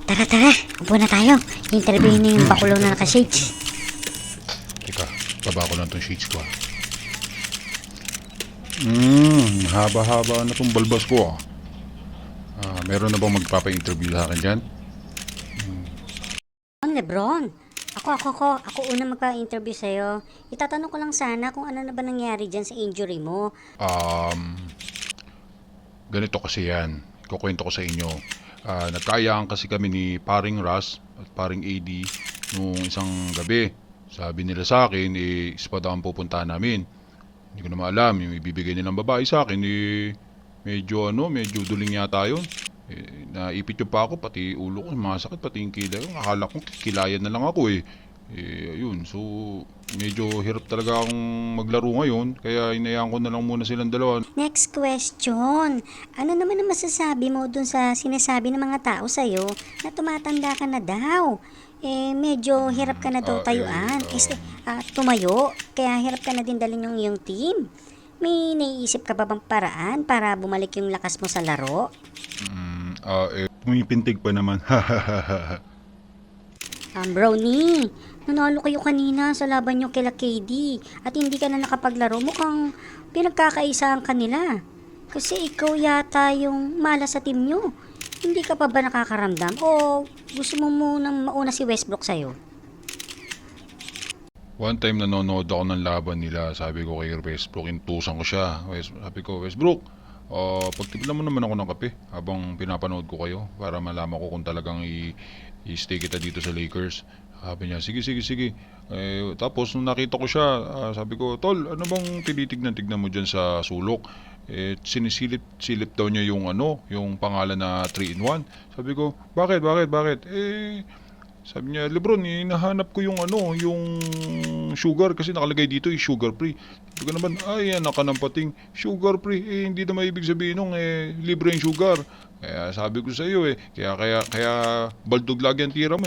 Tara, tara. Upo na tayo. Interviewin na yung bakulo na naka-shades. Teka, baba ko lang tong sheets ko. Haba-haba na tong balbas ko. Meron na bang magpapa-interview sa akin dyan? Lebron, ako una magpa-interview sa'yo. Itatanong ko lang sana kung ano na ba nangyari dyan sa injury mo. Ganito kasi yan. Kukwento ko sa inyo. Nagkaayaan kasi kami ni paring Ras at paring AD nung isang gabi. Sabi nila sa akin, spa daw ang pupuntahan namin. Hindi ko na maalam, yung ibibigay nilang babae sa akin, medyo duling yata yun. Naipit yung pa ako, pati ulo ko, masakit, pati yung kilay ko. Akala ko kilayan na lang ako Ayun, so medyo hirap talaga akong maglaro ngayon, kaya inayaan ko na lang muna silang dalawa. Next question. Ano naman ang masasabi mo dun sa sinasabi ng mga tao sa'yo na tumatanda ka na daw? Medyo hirap ka na daw tayuan. Tumayo. Kaya hirap ka na din dalhin yung iyong team. May naiisip ka ba bang paraan para bumalik yung lakas mo sa laro? Pumipintig pa naman. Brownie, nanalo kayo kanina sa laban nyo kila KD at hindi ka na nakapaglaro. Mukhang pinagkakaisahan ka nila. Kasi ikaw yata yung malas sa team nyo. Hindi ka pa ba nakakaramdam? O gusto mo munang mauna si Westbrook sa'yo? One time nanonood ako ng laban nila, sabi ko kay Westbrook, intusan ko siya. Sabi ko, Westbrook, pagtimpla mo naman ako ng kape habang pinapanood ko kayo para malaman ko kung talagang i-stay kita dito sa Lakers. Sabi niya, sige. Tapos nung nakita ko siya, sabi ko, Tol, ano bang tinitignan-tignan mo dyan sa sulok? Sinisilip daw niya yung pangalan na 3-in-1. Sabi ko, bakit? Sabi niya, Lebron, hinahanap ko yung sugar kasi nakalagay dito sugar free. Sabi ko naman, ay anak ka ng pating, sugar free, hindi naman ibig sabihin nung libre yung sugar. Kaya sabi ko sa iyo kaya baldog lagi ang tira mo